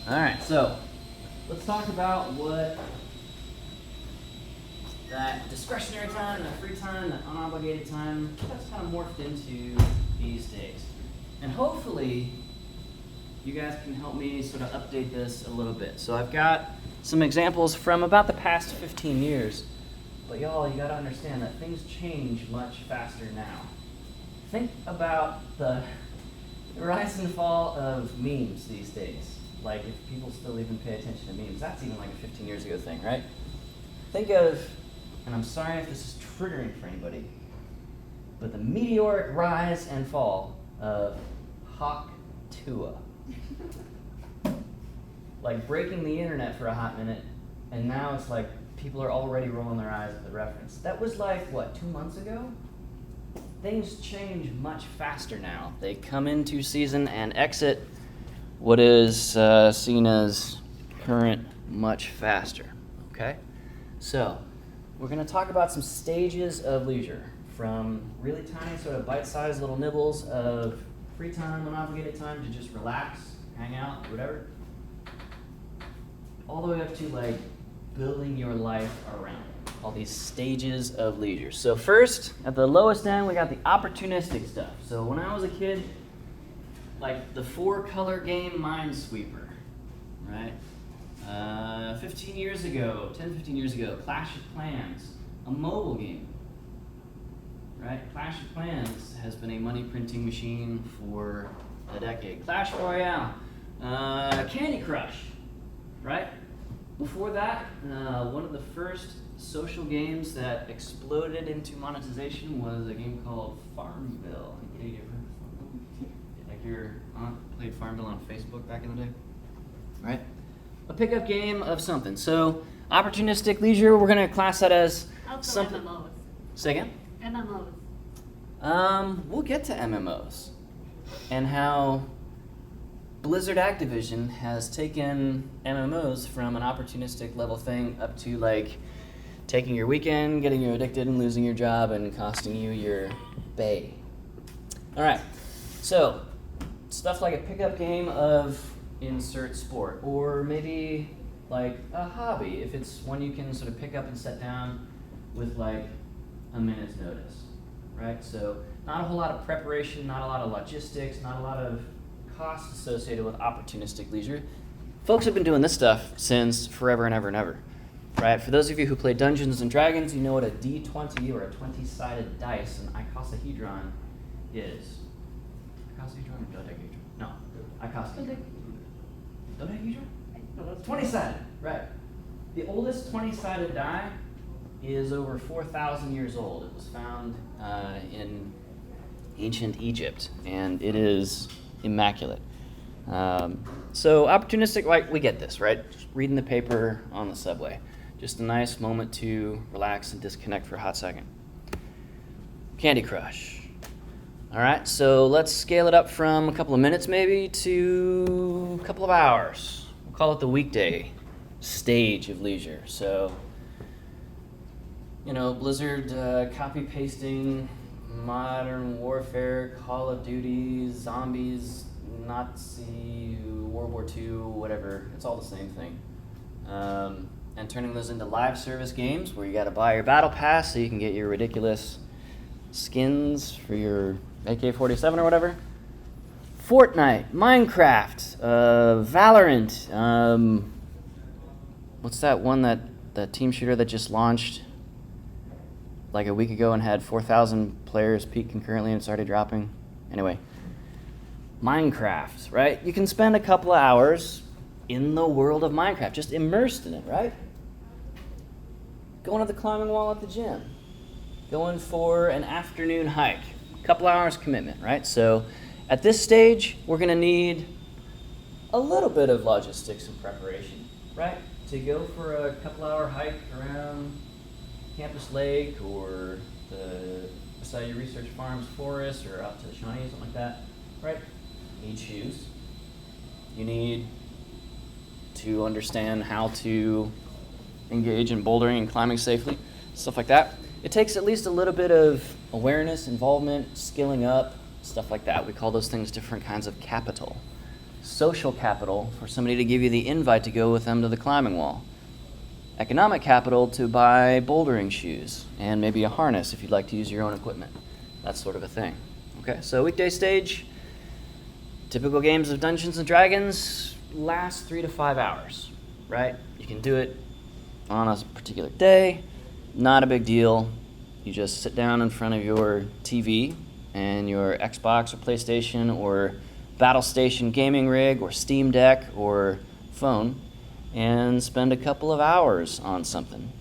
All right, so let's talk about what that discretionary time, that free time, that unobligated time, that's kind of morphed into these days. And hopefully, you guys can help me sort of update this a little bit. So I've got some examples from about the past 15 years, but y'all, you gotta understand that things change much faster now. Think about the rise and fall of memes these days. Like, if people still even pay attention to memes, that's even like a 15 years ago thing, right? Think of, and I'm sorry if this is triggering for anybody, but the meteoric rise and fall of Hawk Tuah. Like breaking the internet for a hot minute, and now it's like people are already rolling their eyes at the reference. That was like, what, 2 months ago? Things change much faster now. They come into season and exit what is seen as current much faster, okay? So, we're gonna talk about some stages of leisure, from really tiny sort of bite-sized little nibbles of free time, unobligated time to just relax, hang out, whatever, all the way up to like building your life around all these stages of leisure. So first, at the lowest end, we got the opportunistic stuff. So when I was a kid, like the 4-color game Minesweeper, right? 15 years ago, Clash of Clans, a mobile game, right? Clash of Clans has been a money printing machine for a decade. Clash Royale, Candy Crush, right? Before that, one of the first social games that exploded into monetization was a game called Farmville. Have you ever heard of Farmville? Like your aunt played Farmville on Facebook back in the day, right? A pickup game of something. So opportunistic leisure, we're gonna class that as Also something. MMOs. Say again? MMOs. We'll get to MMOs and how Blizzard Activision has taken MMOs from an opportunistic level thing up to like taking your weekend, getting you addicted and losing your job and costing you your bay. All right, so stuff like a pickup game of insert sport, or maybe like a hobby if it's one you can sort of pick up and set down with like a minute's notice, right? So not a whole lot of preparation, not a lot of logistics, not a lot of costs associated with opportunistic leisure. Folks have been doing this stuff since forever and ever and ever, right? For those of you who play Dungeons and Dragons, you know what a D20 or a 20-sided dice, an icosahedron, is. Icosahedron or dodecahedron? No, icosahedron. Dodecahedron? 20-sided, right. The oldest 20-sided die is over 4,000 years old. It was found in ancient Egypt, and it is immaculate. So opportunistic, like, we get this, right? Just reading the paper on the subway. Just a nice moment to relax and disconnect for a hot second. Candy Crush. All right, so let's scale it up from a couple of minutes maybe to a couple of hours. We'll call it the weekday stage of leisure. So, you know, Blizzard copy pasting Modern Warfare, Call of Duty, Zombies, Nazi, World War II, whatever. It's all the same thing. And turning those into live service games where you got to buy your battle pass so you can get your ridiculous skins for your AK-47 or whatever. Fortnite, Minecraft, Valorant. What's that one that team shooter that just launched like a week ago and had 4,000 players peak concurrently and started dropping? Anyway, Minecraft, right? You can spend a couple of hours in the world of Minecraft, just immersed in it, right? Going to the climbing wall at the gym. Going for an afternoon hike. A couple hours commitment, right? So at this stage, we're going to need a little bit of logistics and preparation, right? To go for a couple hour hike around Campus Lake or the Acai Research Farms forest or out to the Shawnee, something like that, right? You need shoes. You need to understand how to engage in bouldering and climbing safely, stuff like that. It takes at least a little bit of awareness, involvement, skilling up, stuff like that. We call those things different kinds of capital. Social capital for somebody to give you the invite to go with them to the climbing wall. Economic capital to buy bouldering shoes and maybe a harness if you'd like to use your own equipment. That sort of a thing. Okay, so weekday stage, typical games of Dungeons and Dragons last 3 to 5 hours, right? You can do it on a particular day, not a big deal. You just sit down in front of your TV and your Xbox or PlayStation or BattleStation gaming rig or Steam Deck or phone and spend a couple of hours on something.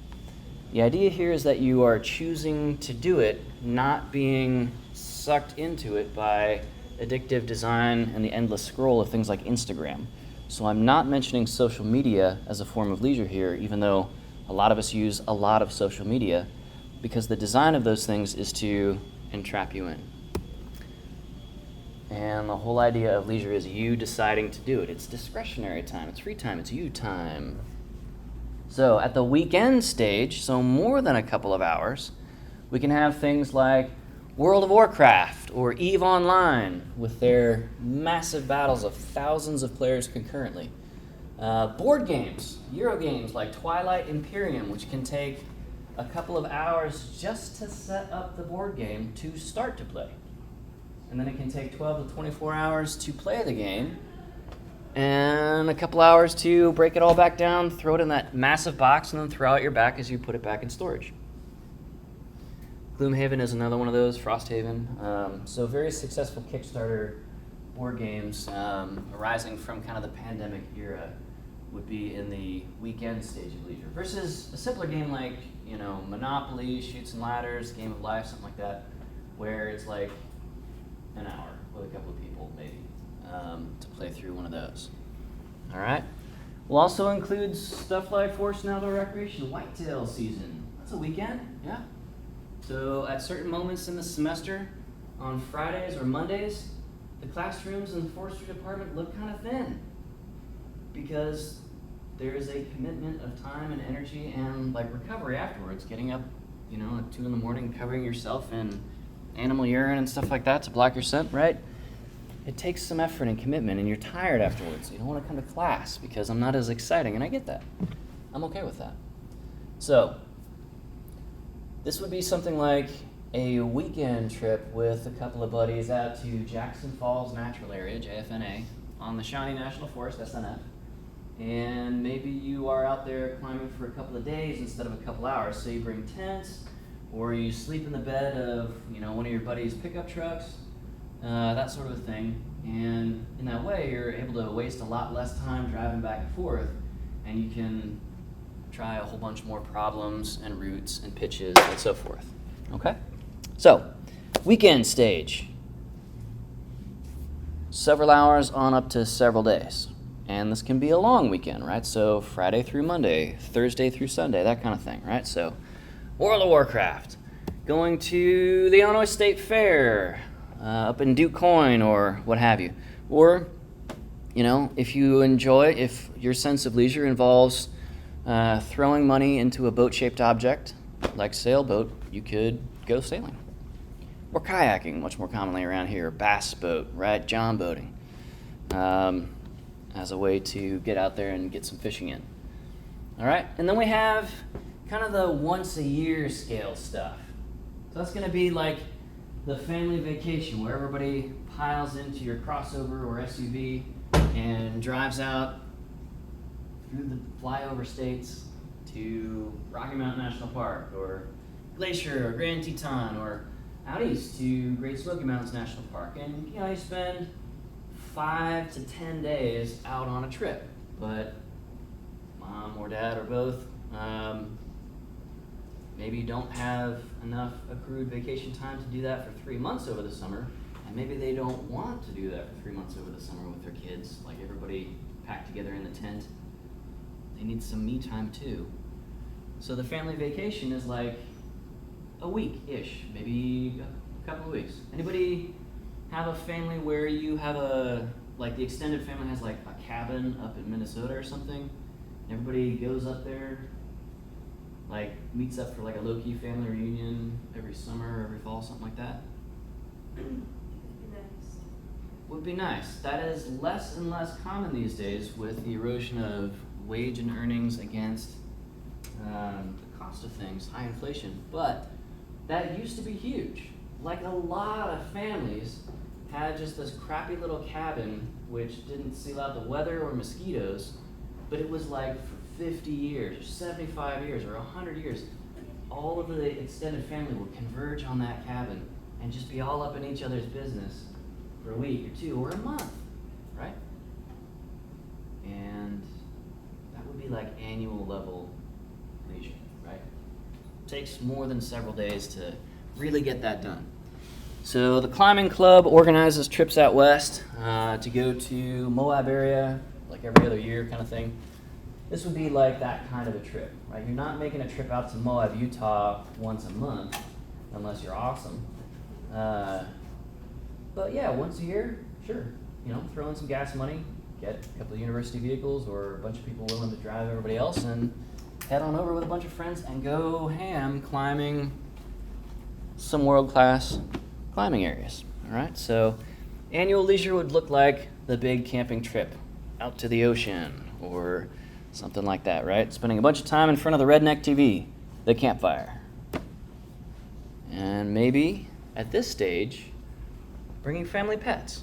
The idea here is that you are choosing to do it, not being sucked into it by addictive design and the endless scroll of things like Instagram. So I'm not mentioning social media as a form of leisure here, even though a lot of us use a lot of social media, because the design of those things is to entrap you in. And the whole idea of leisure is you deciding to do it. It's discretionary time, it's free time, it's you time. So at the weekend stage, so more than a couple of hours, we can have things like World of Warcraft or EVE Online with their massive battles of thousands of players concurrently. Board games, Euro games like Twilight Imperium, which can take a couple of hours just to set up the board game to start to play. And then it can take 12 to 24 hours to play the game, and a couple hours to break it all back down, throw it in that massive box, and then throw out your back as you put it back in storage. Gloomhaven is another one of those, Frosthaven. So very successful Kickstarter board games arising from kind of the pandemic era would be in the weekend stage of leisure, versus a simpler game like, Monopoly, Chutes and Ladders, Game of Life, something like that, where it's like an hour with a couple of people maybe to play through one of those. All right. We'll also include stuff like Forest and Outdoor Recreation, whitetail season. That's a weekend, yeah. So at certain moments in the semester, on Fridays or Mondays, the classrooms in the forestry department look kind of thin because there is a commitment of time and energy and recovery afterwards, getting up, at 2 a.m, covering yourself in animal urine and stuff like that to block your scent, right? It takes some effort and commitment, and you're tired afterwards. You don't want to come to class because I'm not as exciting, and I get that. I'm okay with that. So this would be something like a weekend trip with a couple of buddies out to Jackson Falls Natural Area, JFNA, on the Shawnee National Forest, SNF. And maybe you are out there climbing for a couple of days instead of a couple hours. So you bring tents, or you sleep in the bed of one of your buddy's pickup trucks, that sort of a thing. And in that way, you're able to waste a lot less time driving back and forth, and you can try a whole bunch more problems and routes and pitches and so forth. Okay? So, weekend stage. Several hours on up to several days. And this can be a long weekend, right? So Friday through Monday, Thursday through Sunday, that kind of thing, right? So World of Warcraft, going to the Illinois State Fair, up in Duke Coin or what have you. Or, if your sense of leisure involves throwing money into a boat-shaped object, like sailboat, you could go sailing. Or kayaking, much more commonly around here, bass boat, right? John boating, as a way to get out there and get some fishing in. All right, and then we have kind of the once-a-year scale stuff. So that's going to be like the family vacation where everybody piles into your crossover or SUV and drives out through the flyover states to Rocky Mountain National Park or Glacier or Grand Teton or out east to Great Smoky Mountains National Park. And you spend 5 to 10 days out on a trip, but mom or dad or both maybe don't have enough accrued vacation time to do that for 3 months over the summer, and maybe they don't want to do that for 3 months over the summer with their kids, like everybody packed together in the tent. They need some me time too. So the family vacation is like a week-ish, maybe a couple of weeks. Anybody have a family where you have the extended family has a cabin up in Minnesota or something? Everybody goes up there, meets up for a low-key family reunion every summer or every fall, something like that? Nice. would be nice. That is less and less common these days with the erosion of wage and earnings against the cost of things, high inflation. But that used to be huge. Like a lot of families had just this crappy little cabin which didn't seal out the weather or mosquitoes, but it was like for 50 years, or 75 years, or 100 years, all of the extended family would converge on that cabin and just be all up in each other's business for a week or two or a month, right? And that would be like annual level leisure, right? Takes more than several days to really get that done. So the climbing club organizes trips out west to go to Moab area, like every other year kind of thing. This would be like that kind of a trip, right? You're not making a trip out to Moab, Utah once a month, unless you're awesome. But yeah, once a year, sure. You know, throw in some gas money, get a couple of university vehicles or a bunch of people willing to drive everybody else, and head on over with a bunch of friends and go ham climbing some world-class climbing areas. All right, so annual leisure would look like the big camping trip out to the ocean or something like that, right? Spending a bunch of time in front of the redneck TV, the campfire. And maybe at this stage, bringing family pets.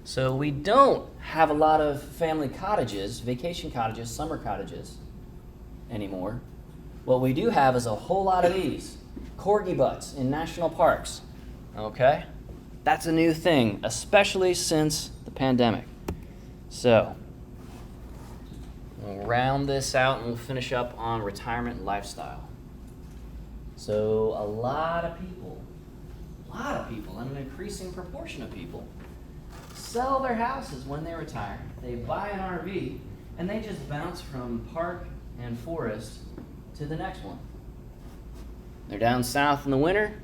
So we don't have a lot of family cottages, vacation cottages, summer cottages anymore. What we do have is a whole lot of these corgi butts in national parks. Okay? That's a new thing, especially since the pandemic. So, we'll round this out and we'll finish up on retirement lifestyle. So, a lot of people, and an increasing proportion of people, sell their houses when they retire. They buy an RV, and they just bounce from park and forest to the next one. They're down south in the winter,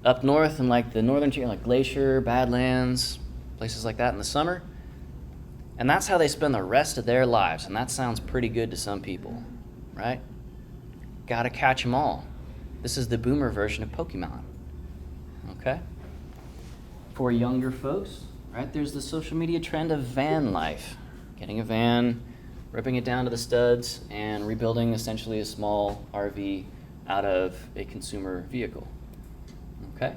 up north in like the northern tier, like Glacier, Badlands, places like that in the summer. And that's how they spend the rest of their lives. And that sounds pretty good to some people, right? Gotta catch them all. This is the boomer version of Pokemon, okay? For younger folks, right, there's the social media trend of van life. Getting a van, ripping it down to the studs, and rebuilding essentially a small RV out of a consumer vehicle. Okay?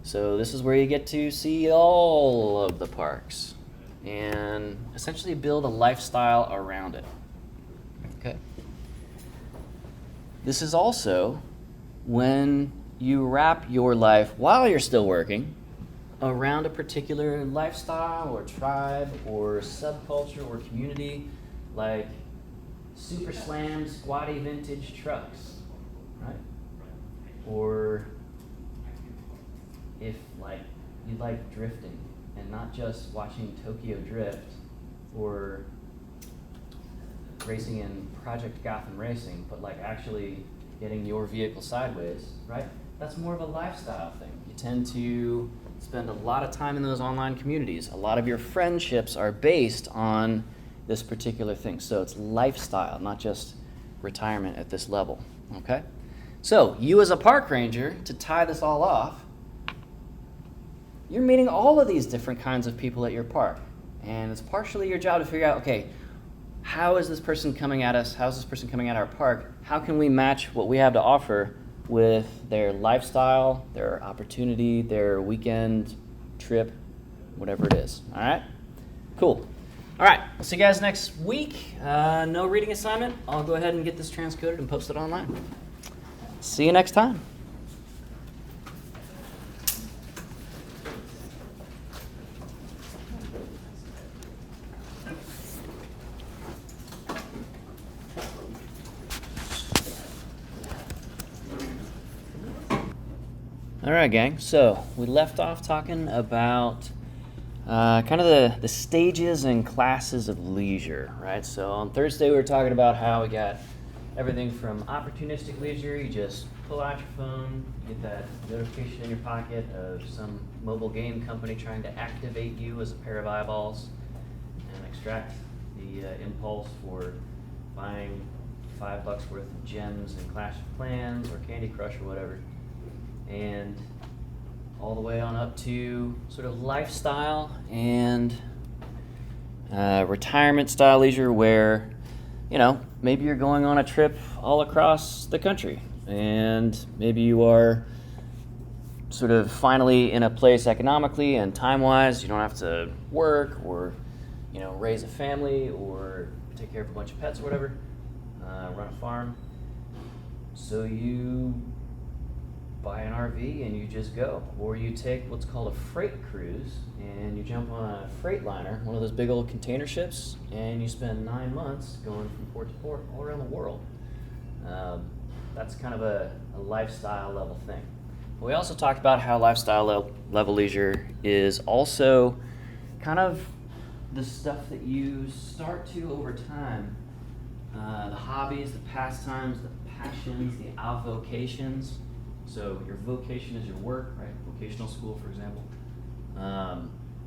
So this is where you get to see all of the parks and essentially build a lifestyle around it. Okay? This is also when you wrap your life while you're still working around a particular lifestyle or tribe or subculture or community, like super slam squatty vintage trucks, right? Or if like you like drifting and not just watching Tokyo Drift or racing in Project Gotham Racing, but like actually getting your vehicle sideways, right? That's more of a lifestyle thing. You tend to spend a lot of time in those online communities. A lot of your friendships are based on this particular thing. So it's lifestyle, not just retirement at this level, okay? So you as a park ranger, to tie this all off, you're meeting all of these different kinds of people at your park. And it's partially your job to figure out, okay, how is this person coming at us? How is this person coming at our park? How can we match what we have to offer with their lifestyle, their opportunity, their weekend trip, whatever it is. All right? Cool. All right. We'll see you guys next week. No reading assignment. I'll go ahead and get this transcoded and post it online. See you next time. All right, gang. So we left off talking about kind of the stages and classes of leisure, right? So on Thursday we were talking about how we got everything from opportunistic leisure. You just pull out your phone, you get that notification in your pocket of some mobile game company trying to activate you as a pair of eyeballs and extract the impulse for buying $5 worth of gems in Clash of Clans or Candy Crush or whatever. And all the way on up to sort of lifestyle and retirement style leisure, where, you know, maybe you're going on a trip all across the country, and maybe you are sort of finally in a place economically and time-wise. You don't have to work or, you know, raise a family or take care of a bunch of pets or whatever, run a farm. So you buy an RV and you just go, or you take what's called a freight cruise and you jump on a freight liner, one of those big old container ships, and you spend 9 months going from port to port all around the world. That's kind of a lifestyle level thing. We also talked about how lifestyle level leisure is also kind of the stuff that you start to over time. The hobbies, the pastimes, the passions, the avocations. So your vocation is your work, right? Vocational school, for example.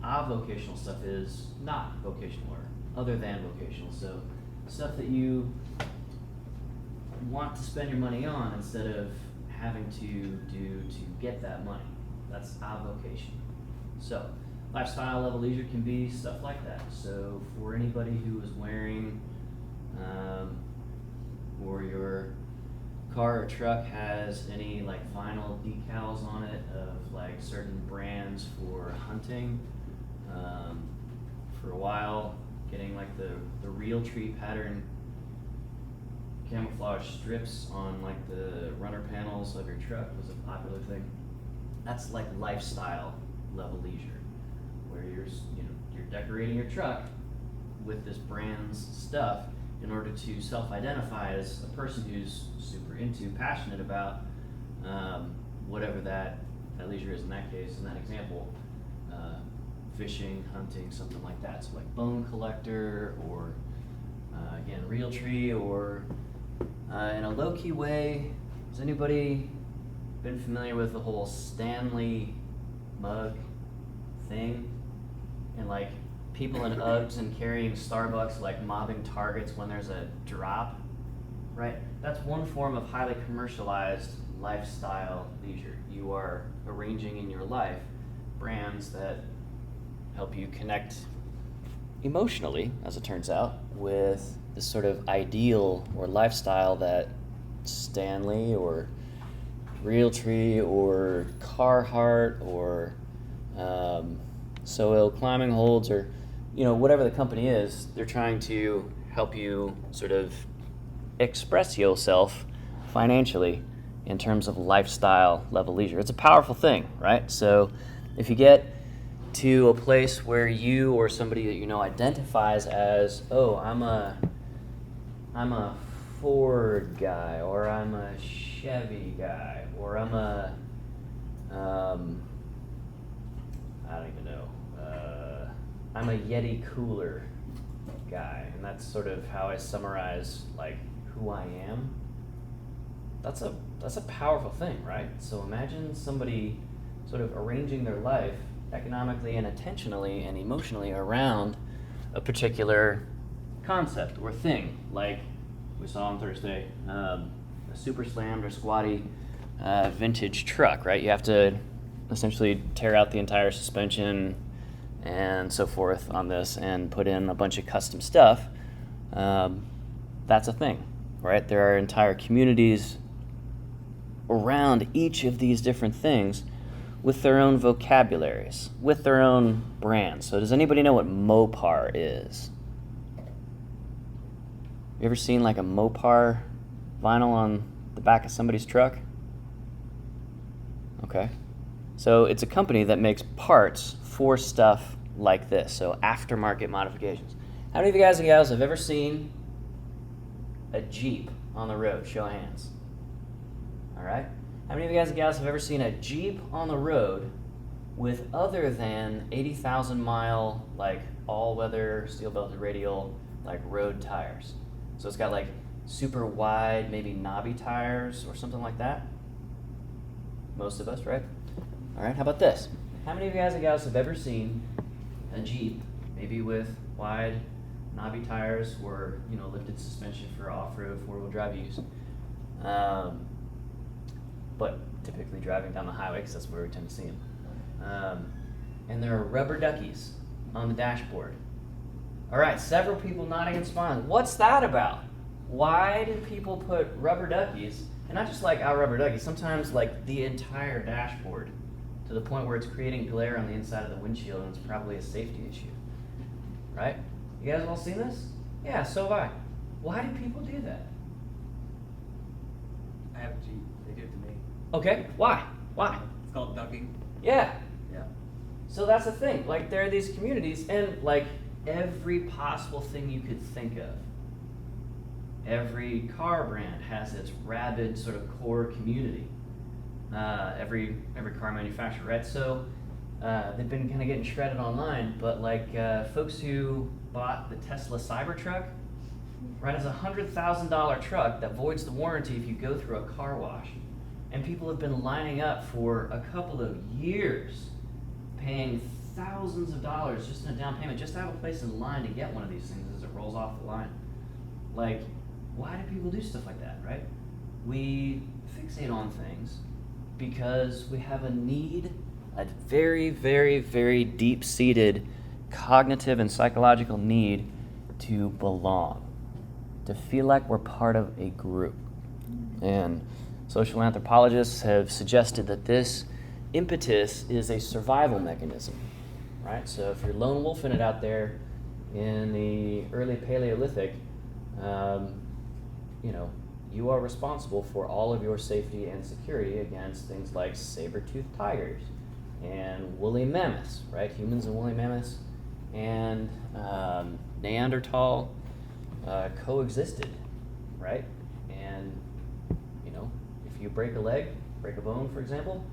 Avocational stuff is not vocational or other than vocational. So stuff that you want to spend your money on instead of having to do to get that money. That's avocation. So lifestyle level leisure can be stuff like that. So for anybody who is wearing, or your car or truck has any like vinyl decals on it of like certain brands for hunting, for a while getting like the Realtree pattern camouflage strips on like the runner panels of your truck was a popular thing. That's like lifestyle level leisure, where you're decorating your truck with this brand's stuff in order to self-identify as a person who's super into, passionate about whatever that leisure is in that case, in that example, fishing, hunting, something like that. So like bone collector, or again, Realtree, or in a low-key way, has anybody been familiar with the whole Stanley mug thing? And like people in Uggs and carrying Starbucks, like mobbing Targets when there's a drop, right? That's one form of highly commercialized lifestyle leisure. You are arranging in your life brands that help you connect emotionally, as it turns out, with this sort of ideal or lifestyle that Stanley or Realtree or Carhartt or Soil Climbing holds, or whatever the company is. They're trying to help you sort of express yourself financially in terms of lifestyle level leisure. It's a powerful thing, right? So if you get to a place where you or somebody that you know identifies as, oh, I'm a Ford guy, or I'm a Chevy guy, or I'm a I don't even know, I'm a Yeti cooler guy, and that's sort of how I summarize like who I am. That's a powerful thing, right? So imagine somebody sort of arranging their life economically and attentionally and emotionally around a particular concept or thing, like we saw on Thursday, a super slammed or squatty vintage truck, right? You have to essentially tear out the entire suspension and so forth on this and put in a bunch of custom stuff. That's a thing, right? There are entire communities around each of these different things with their own vocabularies, with their own brands. So does anybody know what Mopar is? You ever seen like a Mopar vinyl on the back of somebody's truck? Okay. So it's a company that makes parts for stuff like this, so aftermarket modifications. How many of you guys and gals have ever seen a Jeep on the road? Show of hands. All right. How many of you guys and gals have ever seen a Jeep on the road with other than 80,000 mile, like all-weather, steel-belted radial, like road tires? So it's got like super wide, maybe knobby tires or something like that. Most of us, right? All right, how about this? How many of you guys and gals have ever seen a Jeep, maybe with wide, knobby tires or lifted suspension for off-road, four-wheel drive use, but typically driving down the highway because that's where we tend to see them? And there are rubber duckies on the dashboard. All right, several people nodding and smiling. What's that about? Why do people put rubber duckies, and not just like our rubber duckies, sometimes like the entire dashboard, to the point where it's creating glare on the inside of the windshield and it's probably a safety issue, right? You guys all seen this? Yeah, so have I. Why do people do that? I have a Jeep. They do it to me. Okay, why? Why? It's called ducking. Yeah. Yeah. So that's the thing. Like, there are these communities, and like every possible thing you could think of. Every car brand has its rabid sort of core community. Every car manufacturer, right? So they've been kind of getting shredded online, but like folks who bought the Tesla Cybertruck, right? It's a $100,000 truck that voids the warranty if you go through a car wash. And people have been lining up for a couple of years, paying thousands of dollars just in a down payment, just to have a place in line to get one of these things as it rolls off the line. Like, why do people do stuff like that, right? We fixate on things because we have a need, a very, very, very deep-seated cognitive and psychological need to belong, to feel like we're part of a group. And social anthropologists have suggested that this impetus is a survival mechanism, right? So if you're lone wolfing it out there in the early Paleolithic, you are responsible for all of your safety and security against things like saber-toothed tigers and woolly mammoths, right? Humans and woolly mammoths and Neanderthal coexisted, right? And, if you break a leg, break a bone, for example,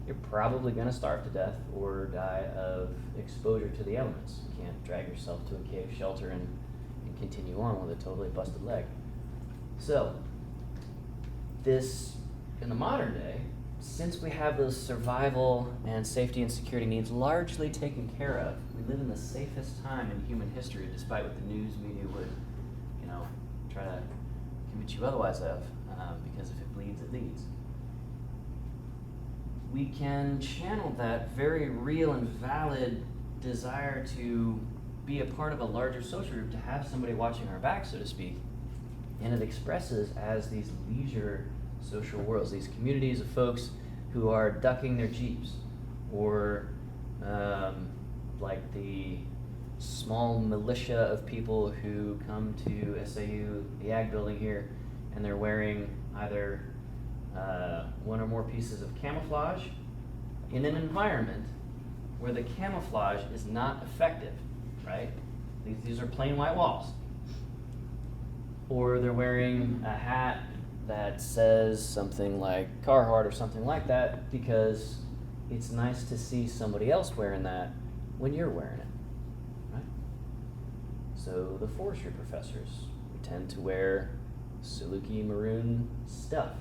you're probably going to starve to death or die of exposure to the elements. You can't drag yourself to a cave shelter and continue on with a totally busted leg. So, this, in the modern day, since we have those survival and safety and security needs largely taken care of, we live in the safest time in human history, despite what the news media would, try to convince you otherwise of, because if it bleeds, it leads. We can channel that very real and valid desire to be a part of a larger social group, to have somebody watching our back, so to speak. And it expresses as these leisure social worlds, these communities of folks who are ducking their Jeeps, or like the small militia of people who come to SAU, the Ag building here, and they're wearing either one or more pieces of camouflage in an environment where the camouflage is not effective, right? These are plain white walls. Or they're wearing a hat that says something like Carhartt or something like that because it's nice to see somebody else wearing that when you're wearing it, right? So the forestry professors, we tend to wear Saluki maroon stuff,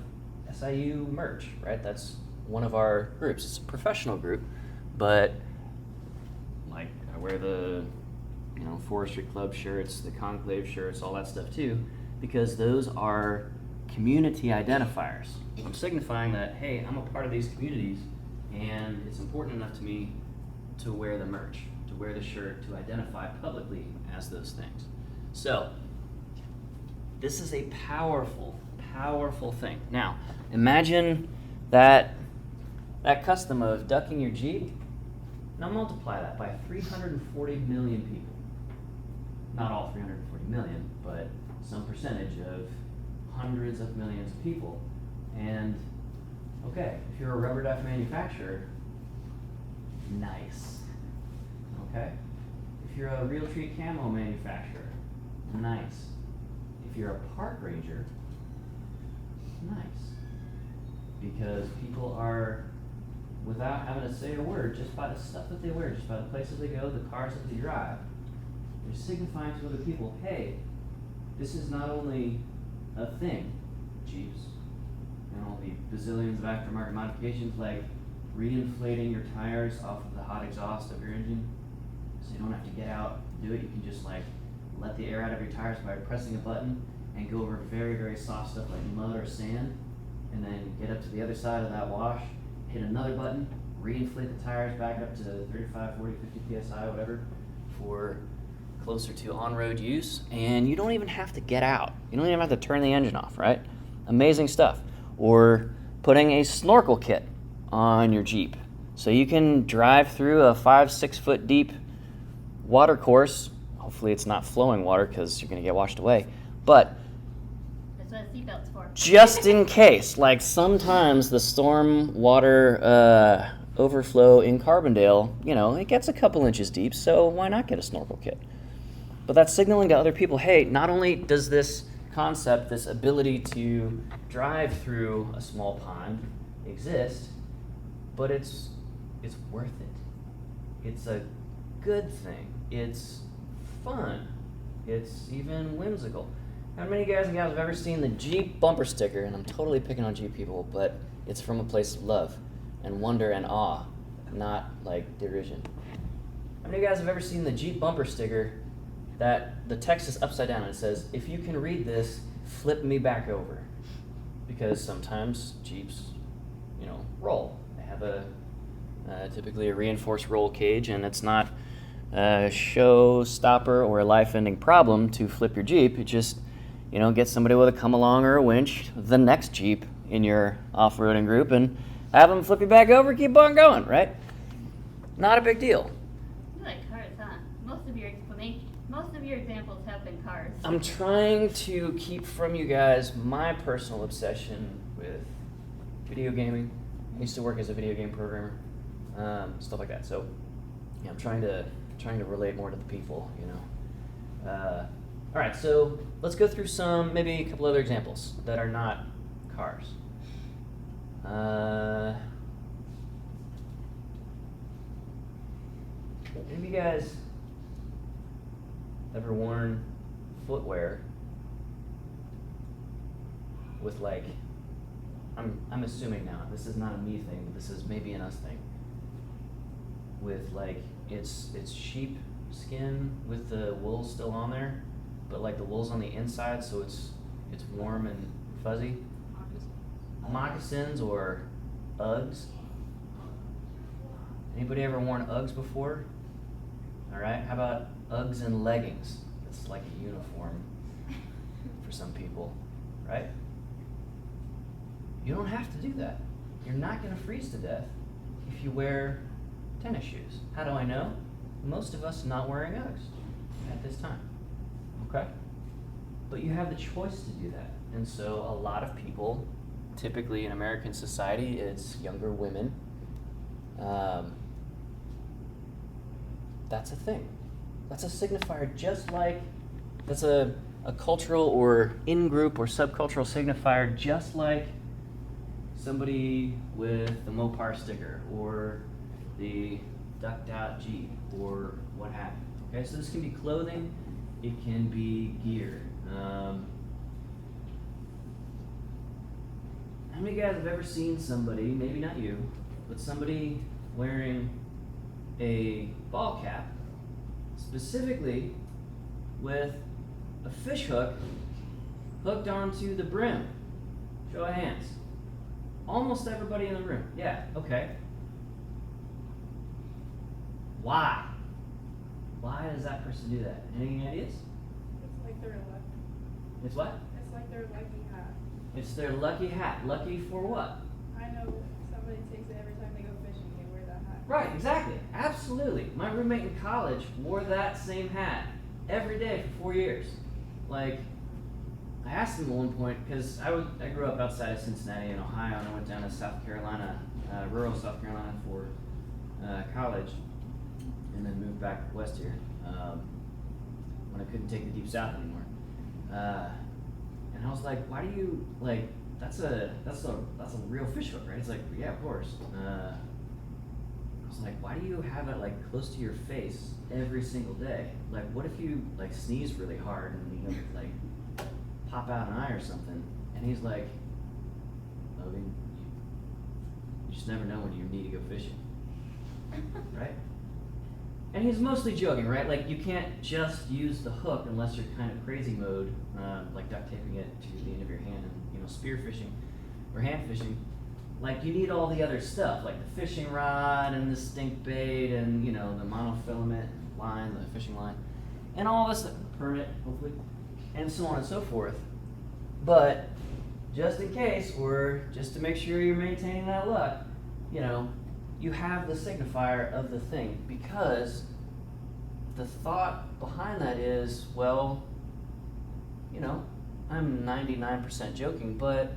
SIU merch, right? That's one of our groups. It's a professional group, but like I wear the forestry club shirts, the conclave shirts, all that stuff too, because those are community identifiers. I'm signifying that, hey, I'm a part of these communities, and it's important enough to me to wear the merch, to wear the shirt, to identify publicly as those things. So, this is a powerful, powerful thing. Now, imagine that custom of ducking your Jeep. Now multiply that by 340 million people. Not all 340 million, but some percentage of hundreds of millions of people. And, okay, if you're a rubber duck manufacturer, nice. Okay? If you're a Realtree camo manufacturer, nice. If you're a park ranger, nice. Because people are, without having to say a word, just by the stuff that they wear, just by the places they go, the cars that they drive, they're signifying to other people, hey, this is not only a thing, Jeeps, and all the bazillions of aftermarket modifications like reinflating your tires off of the hot exhaust of your engine, so you don't have to get out and do it. You can just like let the air out of your tires by pressing a button and go over very, very soft stuff like mud or sand, and then get up to the other side of that wash, hit another button, reinflate the tires back up to 35, 40, 50 psi, whatever, for closer to on-road use, and you don't even have to get out. You don't even have to turn the engine off, right? Amazing stuff. Or putting a snorkel kit on your Jeep, so you can drive through a 5-6 foot deep water course. Hopefully it's not flowing water because you're going to get washed away, but That's what a seatbelt's for. just in case, like sometimes the storm water overflow in Carbondale, it gets a couple inches deep, so why not get a snorkel kit? But that's signaling to other people, hey, not only does this concept, this ability to drive through a small pond exist, but it's worth it. It's a good thing. It's fun. It's even whimsical. How many guys and gals have ever seen the Jeep bumper sticker? And I'm totally picking on Jeep people, but it's from a place of love and wonder and awe, not like derision. How many guys have ever seen the Jeep bumper sticker that the text is upside down and it says, if you can read this, flip me back over? Because sometimes Jeeps, roll. They have typically a reinforced roll cage, and it's not a showstopper or a life-ending problem to flip your Jeep. It just, get somebody with a come-along or a winch, the next Jeep in your off-roading group, and have them flip you back over, keep on going, right? Not a big deal. You like cars, huh? Most of your examples have been cars. I'm trying to keep from you guys my personal obsession with video gaming. I used to work as a video game programmer, stuff like that. So, I'm trying to relate more to the people, All right, so let's go through maybe a couple other examples that are not cars. Have you guys ever worn footwear with I'm assuming now, this is not a me thing, but this is maybe an us thing, with it's sheep skin with the wool still on there, but the wool's on the inside, so it's warm and fuzzy. Moccasins or Uggs. Anybody ever worn Uggs before? All right, how about Uggs and leggings? It's like a uniform for some people, right? You don't have to do that. You're not going to freeze to death if you wear tennis shoes. How do I know? Most of us are not wearing Uggs at this time, okay? But you have the choice to do that. And so a lot of people, typically in American society, it's younger women. That's a thing. That's a signifier, just like that's a cultural or in-group or subcultural signifier, just like somebody with the Mopar sticker or the ducked out Jeep or what have you. Okay, so this can be clothing, it can be gear. How many guys have ever seen somebody, maybe not you, but somebody wearing a ball cap, specifically with a fish hook hooked onto the brim? Show of hands. Almost everybody in the room. Yeah, okay. Why? Why does that person do that? Any ideas? It's like their lucky. It's what? It's like their lucky hat. It's their lucky hat. Lucky for what? I know somebody takes it every time they go fishing. They wear that hat. Right, exactly. Absolutely. My roommate in college wore that same hat every day for 4 years. I asked him at one point, because I grew up outside of Cincinnati in Ohio, and I went down to South Carolina, rural South Carolina for college, and then moved back west here when I couldn't take the deep south anymore. And I was like, why do you, that's a real fish hook, right? He's like, yeah, of course. I was like, why do you have it close to your face every single day? What if you sneeze really hard and you pop out an eye or something? And he's like, Logan, you just never know when you need to go fishing, right? And he's mostly joking, right? You can't just use the hook unless you're kind of crazy mode, like duct taping it to the end of your hand and spear fishing or hand fishing. Like you need all the other stuff, like the fishing rod and the stink bait and the monofilament line, the fishing line, and all this permit, hopefully, and so on and so forth. But just in case, or just to make sure you're maintaining that luck, you have the signifier of the thing, because the thought behind that is, well, I'm 99% joking, but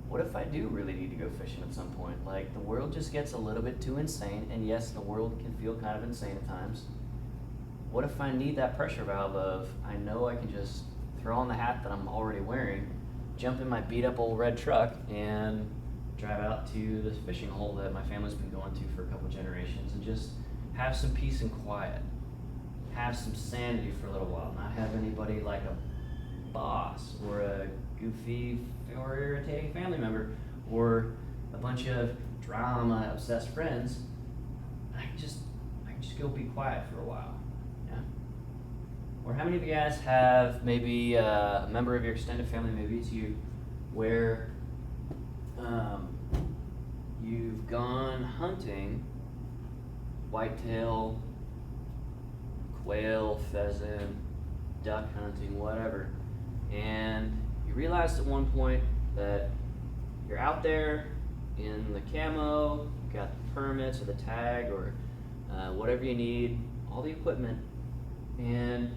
what if I do really need to go fishing at some point? Like, the world just gets a little bit too insane, and yes, the world can feel kind of insane at times. What if I need that pressure valve of, I know I can just throw on the hat that I'm already wearing, jump in my beat up old red truck, and drive out to this fishing hole that my family's been going to for a couple generations, and just have some peace and quiet. Have some sanity for a little while, not have anybody like a boss or a goofy or irritating family member or a bunch of drama obsessed friends. I can just go be quiet for a while. Yeah. Or how many of you guys have maybe a member of your extended family, maybe it's you, where you've gone hunting whitetail, quail, pheasant, duck hunting, whatever, and you realized at one point that you're out there in the camo, you got the permits or the tag or whatever you need, all the equipment, and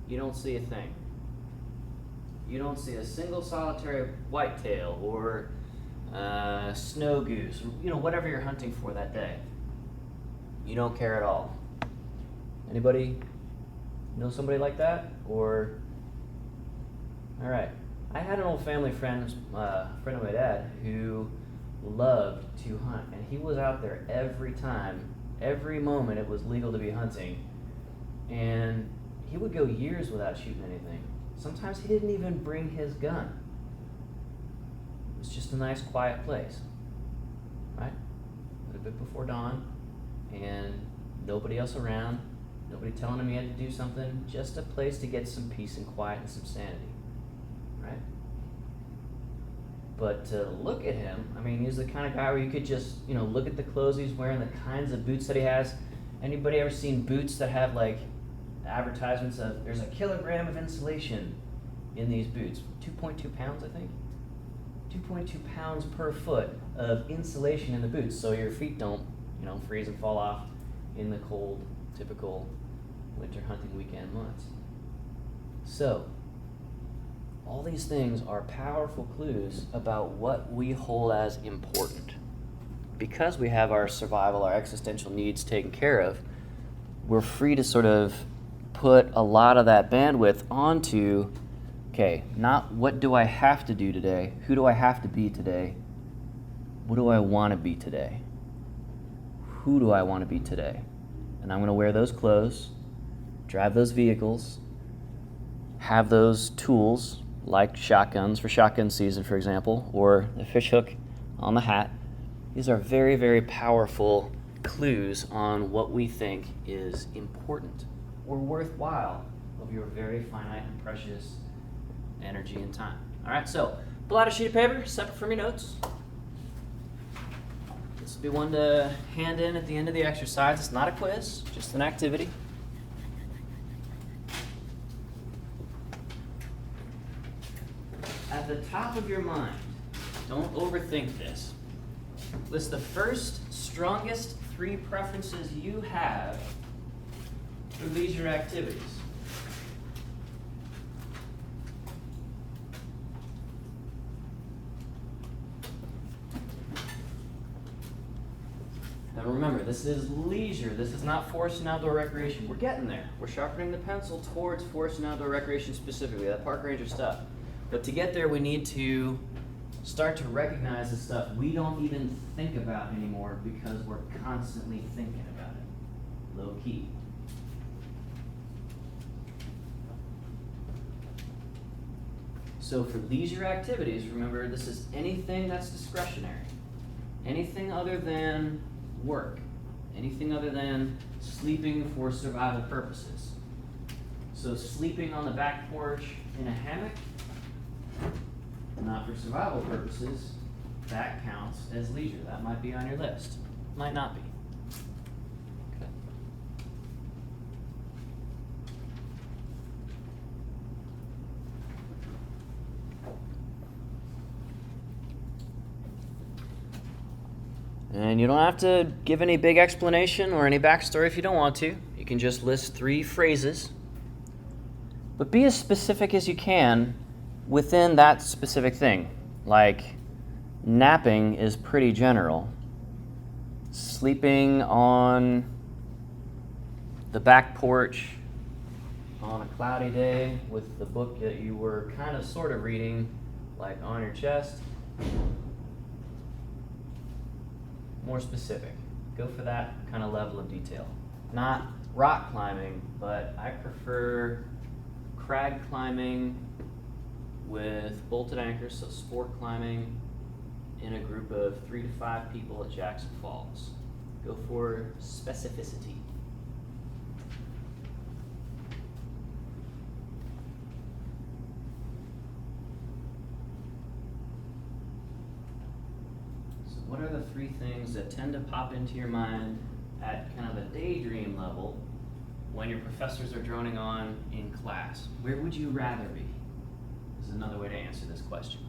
you don't see a thing. You don't see a single solitary whitetail or snow goose, or whatever you're hunting for that day. You don't care at all. Anybody know somebody like that? Or, all right. I had an old family friend, friend of my dad, who loved to hunt, and he was out there every time, every moment it was legal to be hunting, and he would go years without shooting anything. Sometimes he didn't even bring his gun. It was just a nice quiet place, right? A little bit before dawn, and nobody else around, nobody telling him he had to do something, just a place to get some peace and quiet and some sanity, right? But to look at him, I mean, he's the kind of guy where you could just, look at the clothes he's wearing, the kinds of boots that he has. Anybody ever seen boots that have like advertisements of there's a kilogram of insulation in these boots? 2.2 pounds, I think. 2.2 pounds per foot of insulation in the boots, so your feet don't, freeze and fall off in the cold, typical winter hunting weekend months. So, all these things are powerful clues about what we hold as important. Because we have our survival, our existential needs taken care of, we're free to sort of put a lot of that bandwidth onto, okay, not what do I have to do today, who do I have to be today, what do I want to be today, who do I want to be today, and I'm going to wear those clothes, drive those vehicles, have those tools like shotguns for shotgun season, for example, or the fish hook on the hat. These are very, very powerful clues on what we think is important or worthwhile of your very finite and precious energy and time. All right, so pull out a sheet of paper, separate from your notes. This will be one to hand in at the end of the exercise. It's not a quiz, just an activity. At the top of your mind, don't overthink this. List the first, strongest 3 preferences you have for leisure activities. Now remember, this is leisure. This is not forest and outdoor recreation. We're getting there. We're sharpening the pencil towards forest and outdoor recreation specifically, that park ranger stuff. But to get there, we need to start to recognize the stuff we don't even think about anymore because we're constantly thinking about it. Low key. So for leisure activities, remember this is anything that's discretionary. Anything other than work. Anything other than sleeping for survival purposes. So sleeping on the back porch in a hammock, not for survival purposes, that counts as leisure. That might be on your list. Might not be. Okay. And you don't have to give any big explanation or any backstory if you don't want to. You can just list 3 phrases. But be as specific as you can within that specific thing. Like, napping is pretty general. Sleeping on the back porch on a cloudy day with the book that you were kind of sort of reading, like on your chest. More specific. Go for that kind of level of detail. Not rock climbing, but I prefer crag climbing with bolted anchors, so sport climbing in a group of 3 to 5 people at Jackson Falls. Go for specificity. What are the 3 things that tend to pop into your mind at kind of a daydream level when your professors are droning on in class? Where would you rather be? This is another way to answer this question.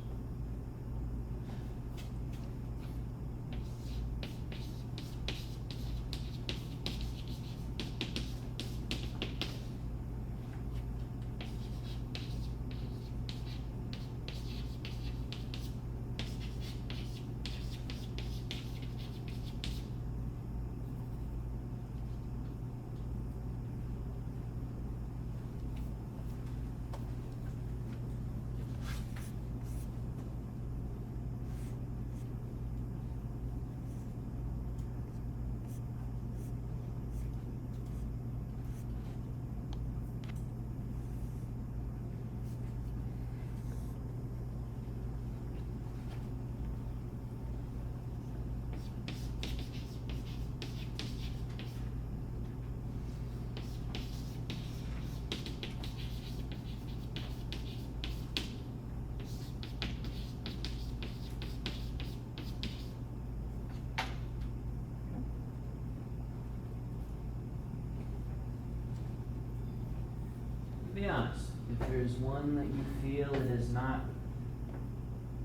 Be honest, if there's one that you feel it is not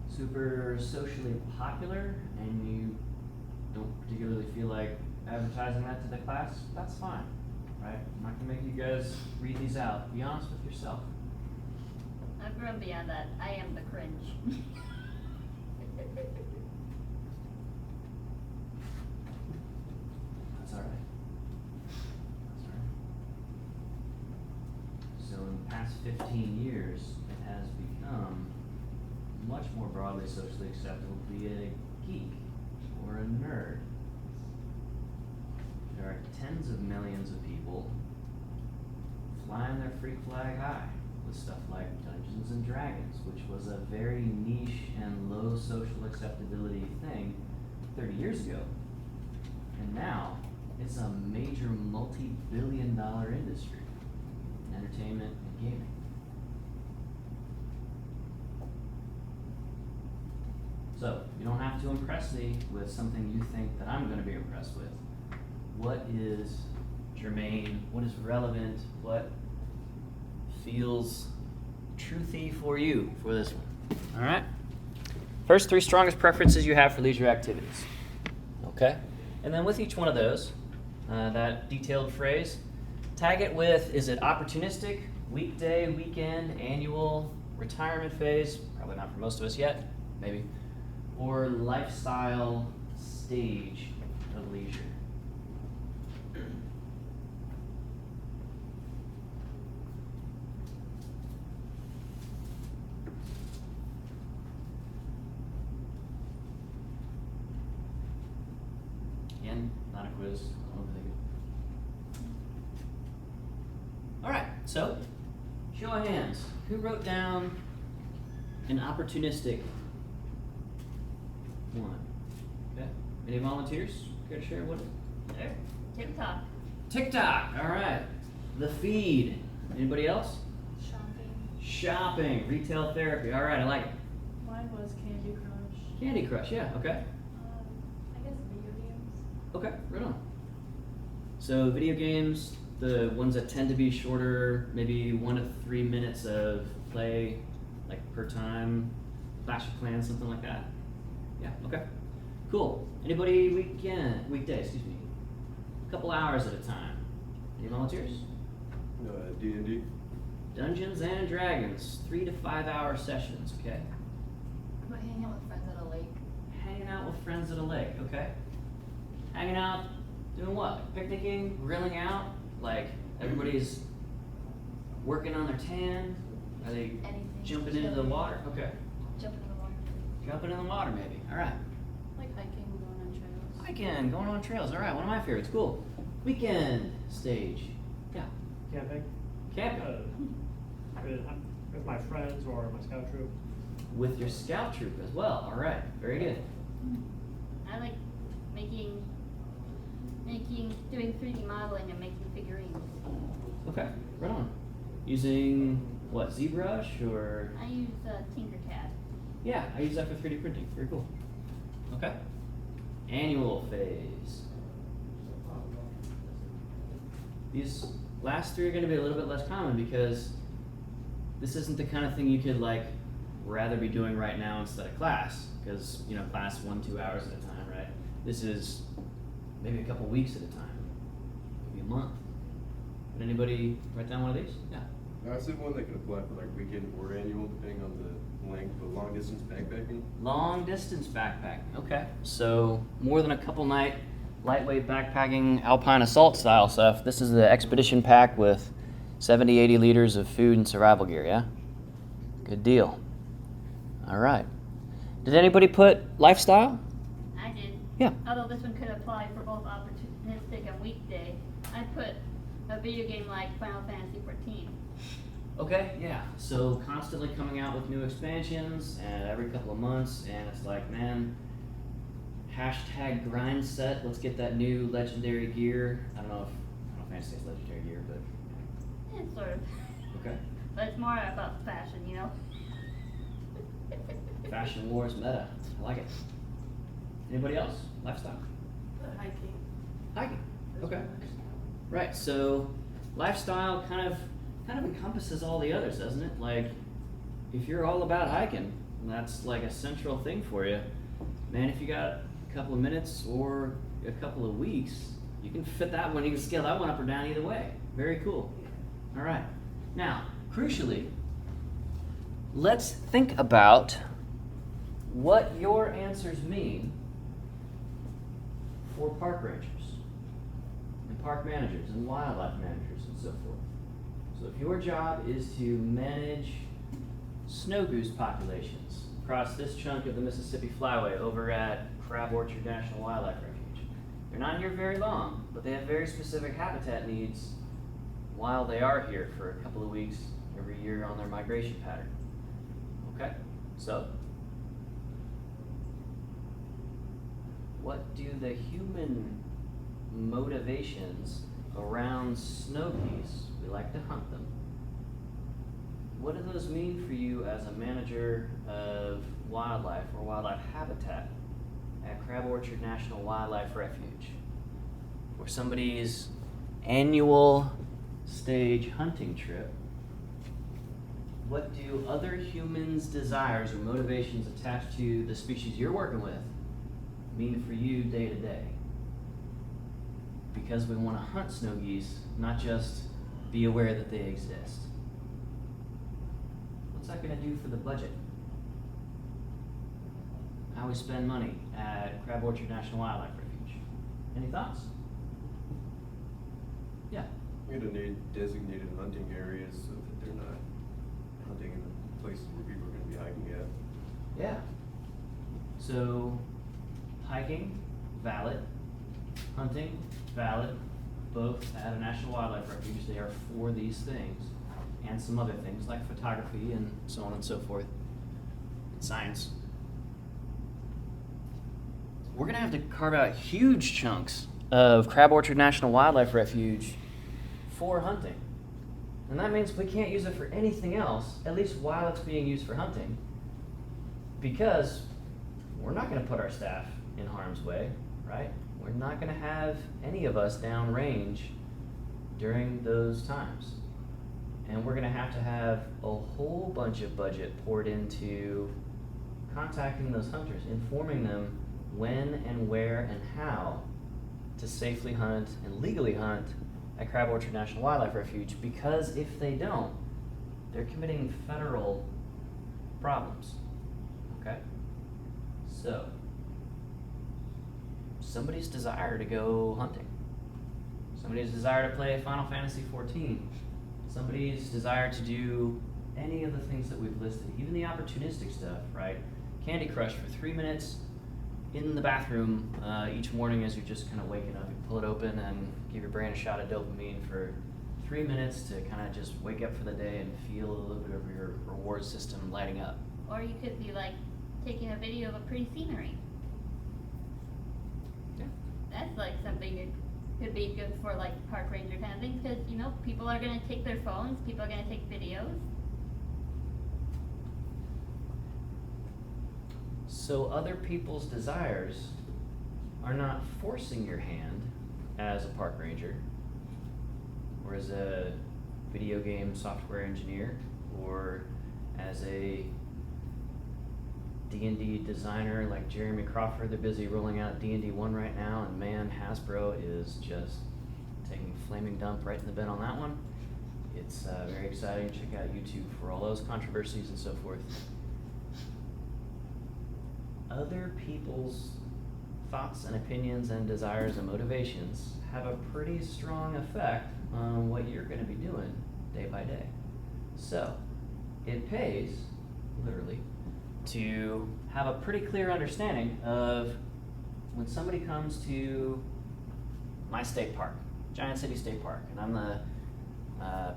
super socially popular and you don't particularly feel like advertising that to the class, that's fine, right? I'm not gonna make you guys read these out. Be honest with yourself. I've grown beyond that. I am the cringe. That's all right. That's all right. So in the past 15 years, it has become much more broadly socially acceptable to be a geek or a nerd. There are tens of millions of people flying their freak flag high with stuff like Dungeons and Dragons, which was a very niche and low social acceptability thing 30 years ago. And now it's a major multi-billion-dollar industry in entertainment and gaming. So, you don't have to impress me with something you think that I'm going to be impressed with. What is germane? What is relevant? What feels truthy for you for this one? All right? First 3 strongest preferences you have for leisure activities. Okay? And then with each one of those, that detailed phrase, tag it with, is it opportunistic, weekday, weekend, annual, retirement phase? Probably not for most of us yet, maybe. Or lifestyle stage of leisure. Again, not a quiz. I don't think it. All right, so show of hands. Who wrote down an opportunistic one? Okay. Any volunteers? Care to share what? Sure. TikTok. TikTok. All right. The feed. Anybody else? Shopping. Shopping. Retail therapy. All right, I like it. Mine was Candy Crush. Candy Crush, yeah, okay. I guess video games. Okay, right on. So video games, the ones that tend to be shorter, maybe 1 to 3 minutes of play, like per time, Clash of Clans, something like that. Yeah, okay. Cool. Anybody weekday, excuse me. A couple hours at a time. Any volunteers? D&D. Dungeons and Dragons, 3 to 5 hour sessions, okay. What about hanging out with friends at a lake? Hanging out with friends at a lake, okay. Hanging out, doing what? Picnicking, grilling out? Like everybody's working on their tan? Are they Anything. jumping into the water? Okay. Jumping in the water. Jumping in the water maybe. Alright. Like hiking, going on trails. Hiking, going on trails. Alright, one of my favorites. Cool. Weekend stage. Yeah. Camping. Camping. With my friends or my scout troop. With your scout troop as well. Alright. Very good. I like doing 3D modeling and making figurines. Okay. Right on. Using what? ZBrush or? I use Tinkercad. Yeah, I use that for 3D printing. Very cool. Okay. Annual phase. These last three are going to be a little bit less common because this isn't the kind of thing you could like rather be doing right now instead of class, because you know class 1-2 hours at a time, right? This is maybe a couple weeks at a time, maybe a month. Would anybody write down one of these? Yeah. I said one that could apply for like weekend or annual, depending on the length, but long distance backpacking. Long distance backpacking. Okay. So more than a couple night lightweight backpacking alpine assault style stuff. This is the expedition pack with 70-80 liters of food and survival gear, yeah? Good deal. All right. Did anybody put lifestyle? I did. Yeah. Although this one could apply for both opportunistic and weekday, I put a video game like Final Fantasy XIV. Okay, yeah. So constantly coming out with new expansions and every couple of months, and it's like, man, hashtag grind set. Let's get that new legendary gear. I don't know if Final Fantasy is legendary gear, but Yeah, sort of. okay. But it's more about fashion, you know? Fashion wars meta. I like it. Anybody else? Lifestyle. Hiking. Hiking. Okay. Right. So lifestyle kind of encompasses all the others, doesn't it? Like if you're all about hiking, and that's like a central thing for you, man, if you got a couple of minutes or a couple of weeks, you can fit that one, you can scale that one up or down either way. Very cool. All right. Now, crucially, let's think about what your answers mean for park rangers and park managers and wildlife managers and so forth. So if your job is to manage snow goose populations across this chunk of the Mississippi Flyway over at Crab Orchard National Wildlife Refuge, they're not here very long, but they have very specific habitat needs while they are here for a couple of weeks every year on their migration pattern. Okay, so what do the human motivations around snow geese? We like to hunt them. What do those mean for you as a manager of wildlife or wildlife habitat at Crab Orchard National Wildlife Refuge? For somebody's annual stage hunting trip, what do other humans' desires or motivations attached to the species you're working with mean for you day to day? Because we want to hunt snow geese, not just be aware that they exist. What's that going to do for the budget? How we spend money at Crab Orchard National Wildlife Refuge? Any thoughts? Yeah. We're gonna need designated hunting areas so that they're not hunting in the places where people are gonna be hiking at. Yeah. So, hiking, valid. Hunting, valid. Both at a National Wildlife Refuge, they are for these things. And some other things like photography and so on and so forth. And science. We're gonna have to carve out huge chunks of Crab Orchard National Wildlife Refuge for hunting. And that means we can't use it for anything else, at least while it's being used for hunting. Because we're not going to put our staff in harm's way, right? We're not going to have any of us downrange during those times. And we're going to have a whole bunch of budget poured into contacting those hunters, informing them when and where and how to safely hunt and legally hunt at Crab Orchard National Wildlife Refuge, because if they don't, they're committing federal problems. Okay? So, somebody's desire to go hunting, somebody's desire to play Final Fantasy XIV, somebody's desire to do any of the things that we've listed, even the opportunistic stuff, right? Candy Crush for 3 minutes in the bathroom each morning as you're just kind of waking up. You pull it open and give your brain a shot of dopamine for 3 minutes to kind of just wake up for the day and feel a little bit of your reward system lighting up. Or you could be like taking a video of a pretty scenery. Yeah. That's like something that could be good for like park ranger kind of things, because you know people are gonna take their phones, people are gonna take videos. So other people's desires are not forcing your hand as a park ranger, or as a video game software engineer, or as a D&D designer like Jeremy Crawford. They're busy rolling out D&D 1 right now, and man, Hasbro is just taking a flaming dump right in the bin on that one. It's very exciting. Check out YouTube for all those controversies and so forth. Other people's thoughts and opinions and desires and motivations have a pretty strong effect on what you're going to be doing day by day. So, it pays, literally, to have a pretty clear understanding of when somebody comes to my state park, Giant City State Park, and I'm the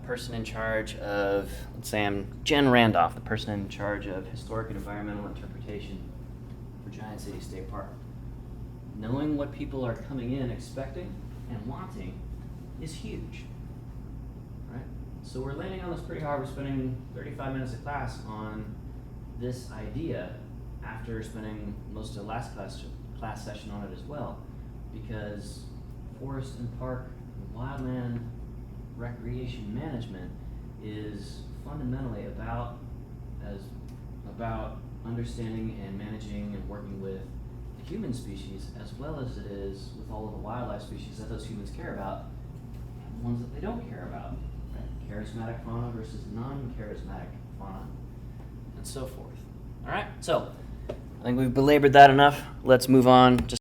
person in charge of, let's say I'm Jen Randolph, the person in charge of historic and environmental interpretation for Giant City State Park. Knowing what people are coming in expecting and wanting is huge, right? So we're landing on this pretty hard. We're spending 35 minutes of class on this idea after spending most of the last class session on it as well, because forest and park and wildland recreation management is fundamentally about understanding and managing and working with the human species, as well as it is with all of the wildlife species that those humans care about and the ones that they don't care about, right? Charismatic fauna versus non-charismatic fauna, and so forth. All right, so I think we've belabored that enough. Let's move on. Just